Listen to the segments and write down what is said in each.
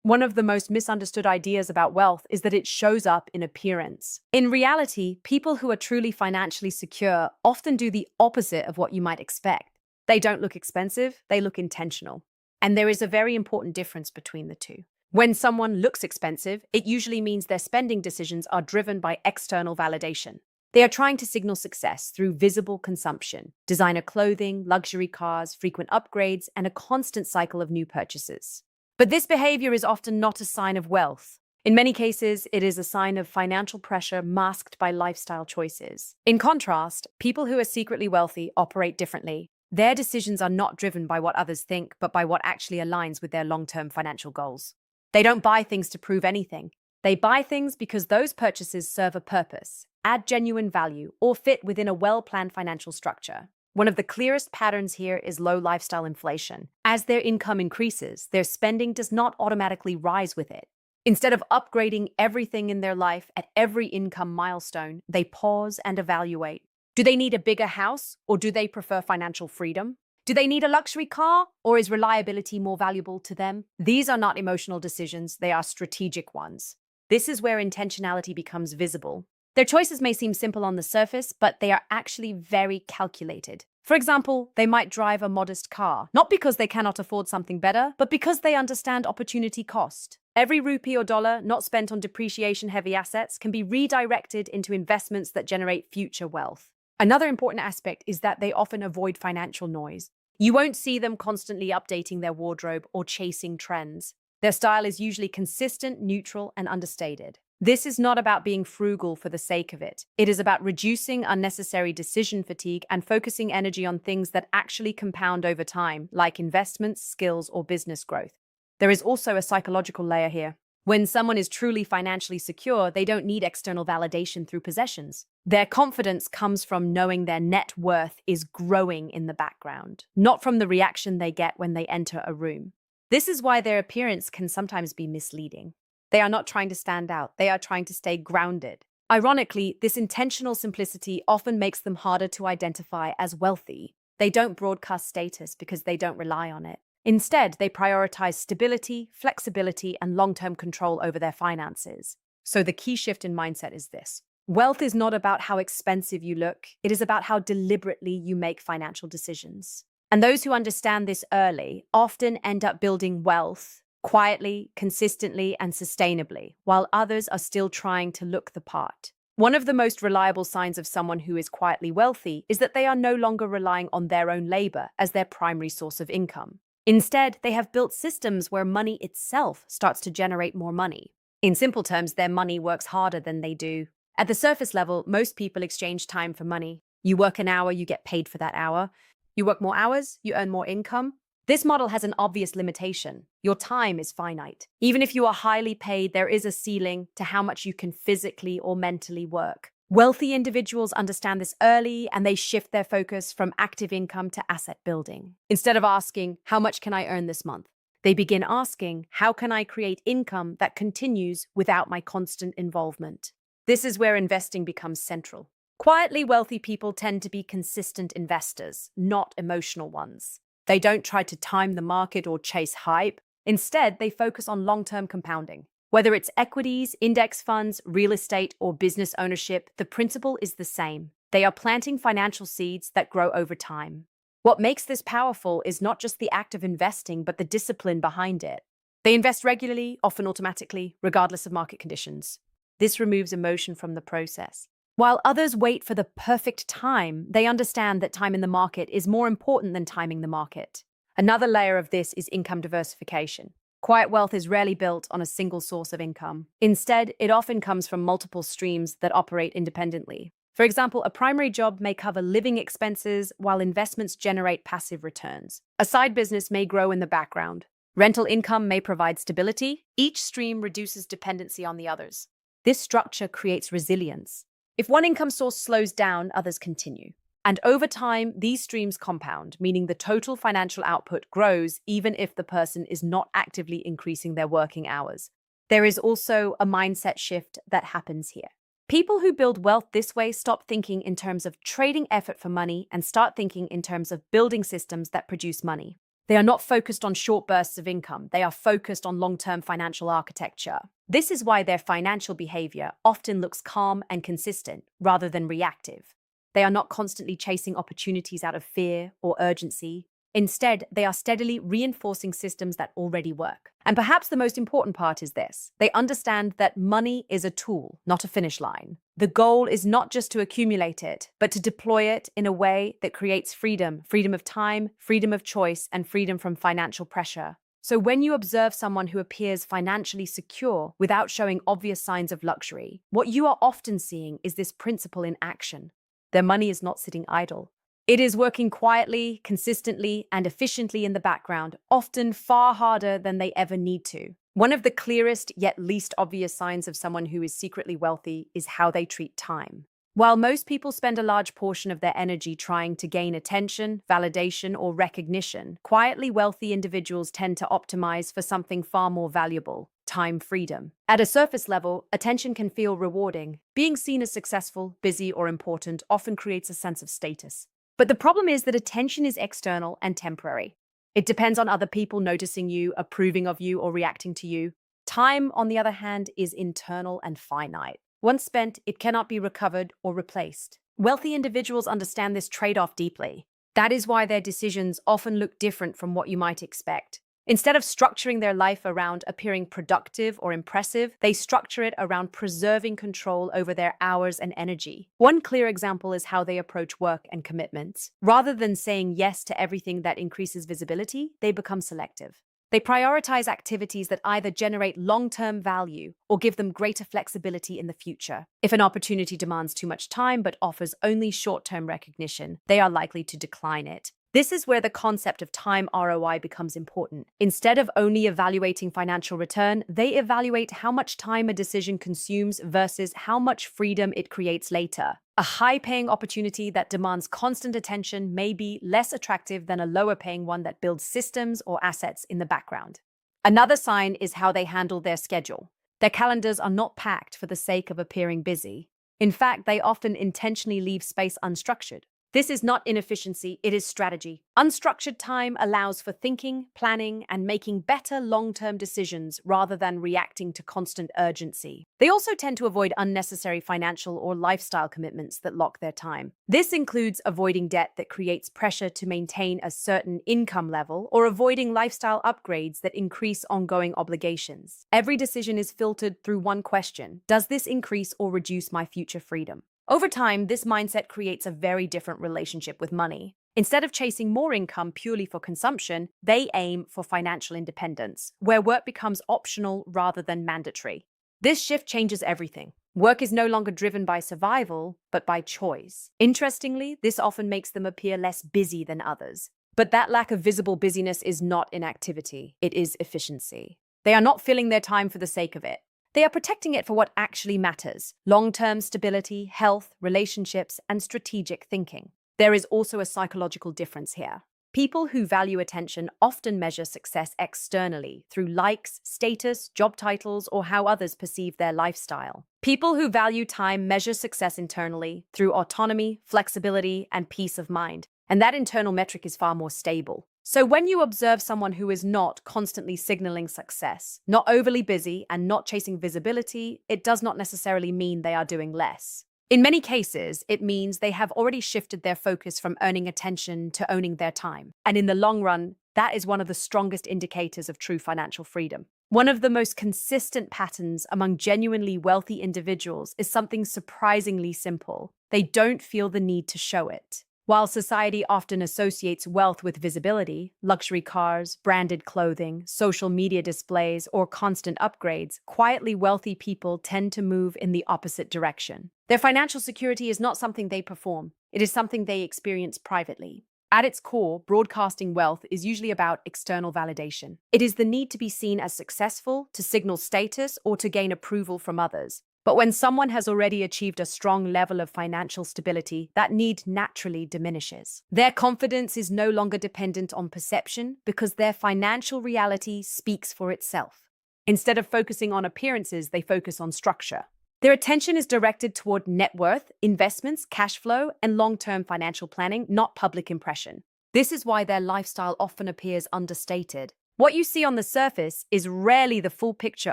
One of the most misunderstood ideas about wealth is that it shows up in appearance. In reality, people who are truly financially secure often do the opposite of what you might expect. They don't look expensive, they look intentional. And there is a very important difference between the two. When someone looks expensive, it usually means their spending decisions are driven by external validation. They are trying to signal success through visible consumption, designer clothing, luxury cars, frequent upgrades, and a constant cycle of new purchases. But this behavior is often not a sign of wealth. In many cases, it is a sign of financial pressure masked by lifestyle choices. In contrast, people who are secretly wealthy operate differently. Their decisions are not driven by what others think, but by what actually aligns with their long-term financial goals. They don't buy things to prove anything. They buy things because those purchases serve a purpose, add genuine value, or fit within a well-planned financial structure. One of the clearest patterns here is low lifestyle inflation. As their income increases, their spending does not automatically rise with it. Instead of upgrading everything in their life at every income milestone, they pause and evaluate. Do they need a bigger house, or do they prefer financial freedom? Do they need a luxury car, or is reliability more valuable to them? These are not emotional decisions, they are strategic ones. This is where intentionality becomes visible. Their choices may seem simple on the surface, but they are actually very calculated. For example, they might drive a modest car, not because they cannot afford something better, but because they understand opportunity cost. Every rupee or dollar not spent on depreciation-heavy assets can be redirected into investments that generate future wealth. Another important aspect is that they often avoid financial noise. You won't see them constantly updating their wardrobe or chasing trends. Their style is usually consistent, neutral, and understated. This is not about being frugal for the sake of it. It is about reducing unnecessary decision fatigue and focusing energy on things that actually compound over time, like investments, skills, or business growth. There is also a psychological layer here. When someone is truly financially secure, they don't need external validation through possessions. Their confidence comes from knowing their net worth is growing in the background, not from the reaction they get when they enter a room. This is why their appearance can sometimes be misleading. They are not trying to stand out, they are trying to stay grounded. Ironically, this intentional simplicity often makes them harder to identify as wealthy. They don't broadcast status because they don't rely on it. Instead, they prioritize stability, flexibility, and long-term control over their finances. So the key shift in mindset is this. Wealth is not about how expensive you look, it is about how deliberately you make financial decisions. And those who understand this early often end up building wealth quietly, consistently, and sustainably, while others are still trying to look the part. One of the most reliable signs of someone who is quietly wealthy is that they are no longer relying on their own labor as their primary source of income. Instead, they have built systems where money itself starts to generate more money. In simple terms, their money works harder than they do. At the surface level, most people exchange time for money. You work an hour, you get paid for that hour. You work more hours, you earn more income. This model has an obvious limitation. Your time is finite. Even if you are highly paid, there is a ceiling to how much you can physically or mentally work. Wealthy individuals understand this early, and they shift their focus from active income to asset building. Instead of asking, how much can I earn this month? They begin asking, how can I create income that continues without my constant involvement? This is where investing becomes central. Quietly wealthy people tend to be consistent investors, not emotional ones. They don't try to time the market or chase hype. Instead, they focus on long-term compounding. Whether it's equities, index funds, real estate, or business ownership, the principle is the same. They are planting financial seeds that grow over time. What makes this powerful is not just the act of investing, but the discipline behind it. They invest regularly, often automatically, regardless of market conditions. This removes emotion from the process. While others wait for the perfect time, they understand that time in the market is more important than timing the market. Another layer of this is income diversification. Quiet wealth is rarely built on a single source of income. Instead, it often comes from multiple streams that operate independently. For example, a primary job may cover living expenses while investments generate passive returns. A side business may grow in the background. Rental income may provide stability. Each stream reduces dependency on the others. This structure creates resilience. If one income source slows down, others continue. And over time, these streams compound, meaning the total financial output grows even if the person is not actively increasing their working hours. There is also a mindset shift that happens here. People who build wealth this way stop thinking in terms of trading effort for money and start thinking in terms of building systems that produce money. They are not focused on short bursts of income. They are focused on long-term financial architecture. This is why their financial behavior often looks calm and consistent rather than reactive. They are not constantly chasing opportunities out of fear or urgency. Instead, they are steadily reinforcing systems that already work. And perhaps the most important part is this. They understand that money is a tool, not a finish line. The goal is not just to accumulate it, but to deploy it in a way that creates freedom, freedom of time, freedom of choice, and freedom from financial pressure. So when you observe someone who appears financially secure without showing obvious signs of luxury, what you are often seeing is this principle in action. Their money is not sitting idle. It is working quietly, consistently, and efficiently in the background, often far harder than they ever need to. One of the clearest yet least obvious signs of someone who is secretly wealthy is how they treat time. While most people spend a large portion of their energy trying to gain attention, validation, or recognition, quietly wealthy individuals tend to optimize for something far more valuable: time freedom. At a surface level, attention can feel rewarding. Being seen as successful, busy, or important often creates a sense of status. But the problem is that attention is external and temporary. It depends on other people noticing you, approving of you, or reacting to you. Time, on the other hand, is internal and finite. Once spent, it cannot be recovered or replaced. Wealthy individuals understand this trade-off deeply. That is why their decisions often look different from what you might expect. Instead of structuring their life around appearing productive or impressive, they structure it around preserving control over their hours and energy. One clear example is how they approach work and commitments. Rather than saying yes to everything that increases visibility, they become selective. They prioritize activities that either generate long-term value or give them greater flexibility in the future. If an opportunity demands too much time but offers only short-term recognition, they are likely to decline it. This is where the concept of time ROI becomes important. Instead of only evaluating financial return, they evaluate how much time a decision consumes versus how much freedom it creates later. A high-paying opportunity that demands constant attention may be less attractive than a lower-paying one that builds systems or assets in the background. Another sign is how they handle their schedule. Their calendars are not packed for the sake of appearing busy. In fact, they often intentionally leave space unstructured. This is not inefficiency, it is strategy. Unstructured time allows for thinking, planning, and making better long-term decisions rather than reacting to constant urgency. They also tend to avoid unnecessary financial or lifestyle commitments that lock their time. This includes avoiding debt that creates pressure to maintain a certain income level or avoiding lifestyle upgrades that increase ongoing obligations. Every decision is filtered through one question: does this increase or reduce my future freedom? Over time, this mindset creates a very different relationship with money. Instead of chasing more income purely for consumption, they aim for financial independence, where work becomes optional rather than mandatory. This shift changes everything. Work is no longer driven by survival, but by choice. Interestingly, this often makes them appear less busy than others. But that lack of visible busyness is not inactivity, it is efficiency. They are not filling their time for the sake of it. They are protecting it for what actually matters: long-term stability, health, relationships, and strategic thinking. There is also a psychological difference here. People who value attention often measure success externally through likes, status, job titles, or how others perceive their lifestyle. People who value time measure success internally through autonomy, flexibility, and peace of mind. And that internal metric is far more stable. So when you observe someone who is not constantly signaling success, not overly busy, and not chasing visibility, it does not necessarily mean they are doing less. In many cases, it means they have already shifted their focus from earning attention to owning their time. And in the long run, that is one of the strongest indicators of true financial freedom. One of the most consistent patterns among genuinely wealthy individuals is something surprisingly simple. They don't feel the need to show it. While society often associates wealth with visibility, luxury cars, branded clothing, social media displays, or constant upgrades, quietly wealthy people tend to move in the opposite direction. Their financial security is not something they perform. It is something they experience privately. At its core, broadcasting wealth is usually about external validation. It is the need to be seen as successful, to signal status, or to gain approval from others. But when someone has already achieved a strong level of financial stability, that need naturally diminishes. Their confidence is no longer dependent on perception because their financial reality speaks for itself. Instead of focusing on appearances, they focus on structure. Their attention is directed toward net worth, investments, cash flow, and long-term financial planning, not public impression. This is why their lifestyle often appears understated. What you see on the surface is rarely the full picture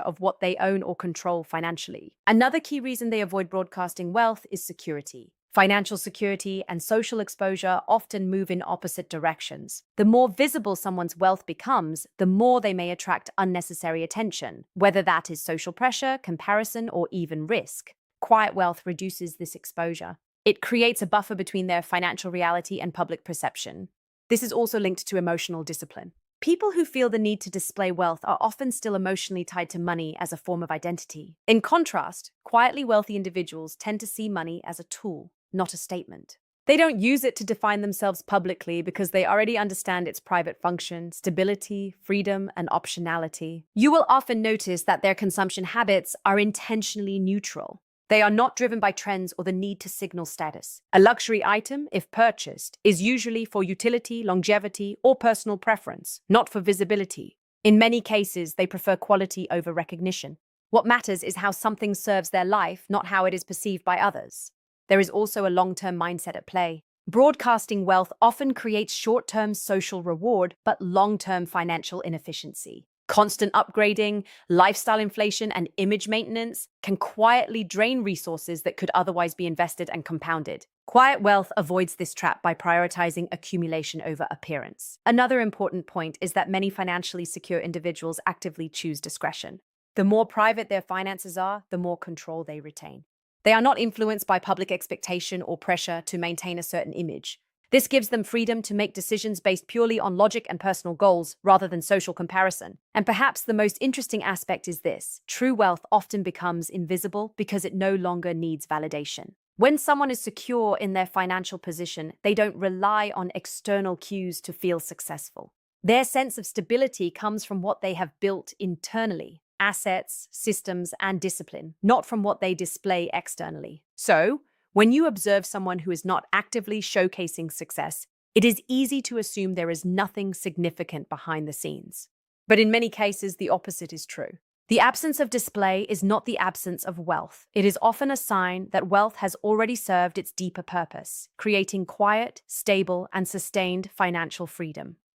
of what they own or control financially. Another key reason they avoid broadcasting wealth is security. Financial security and social exposure often move in opposite directions. The more visible someone's wealth becomes, the more they may attract unnecessary attention, whether that is social pressure, comparison, or even risk. Quiet wealth reduces this exposure. It creates a buffer between their financial reality and public perception. This is also linked to emotional discipline. People who feel the need to display wealth are often still emotionally tied to money as a form of identity. In contrast, quietly wealthy individuals tend to see money as a tool, not a statement. They don't use it to define themselves publicly because they already understand its private function, stability, freedom, and optionality. You will often notice that their consumption habits are intentionally neutral. They are not driven by trends or the need to signal status. A luxury item, if purchased, is usually for utility, longevity, or personal preference, not for visibility. In many cases, they prefer quality over recognition. What matters is how something serves their life, not how it is perceived by others. There is also a long-term mindset at play. Broadcasting wealth often creates short-term social reward, but long-term financial inefficiency. Constant upgrading, lifestyle inflation, and image maintenance can quietly drain resources that could otherwise be invested and compounded. Quiet wealth avoids this trap by prioritizing accumulation over appearance. Another important point is that many financially secure individuals actively choose discretion. The more private their finances are, the more control they retain. They are not influenced by public expectation or pressure to maintain a certain image. This gives them freedom to make decisions based purely on logic and personal goals rather than social comparison. And perhaps the most interesting aspect is this: true wealth often becomes invisible because it no longer needs validation. When someone is secure in their financial position, they don't rely on external cues to feel successful. Their sense of stability comes from what they have built internally: assets, systems, and discipline, not from what they display externally. So, when you observe someone who is not actively showcasing success, it is easy to assume there is nothing significant behind the scenes. But in many cases, the opposite is true. The absence of display is not the absence of wealth. It is often a sign that wealth has already served its deeper purpose, creating quiet, stable, and sustained financial freedom.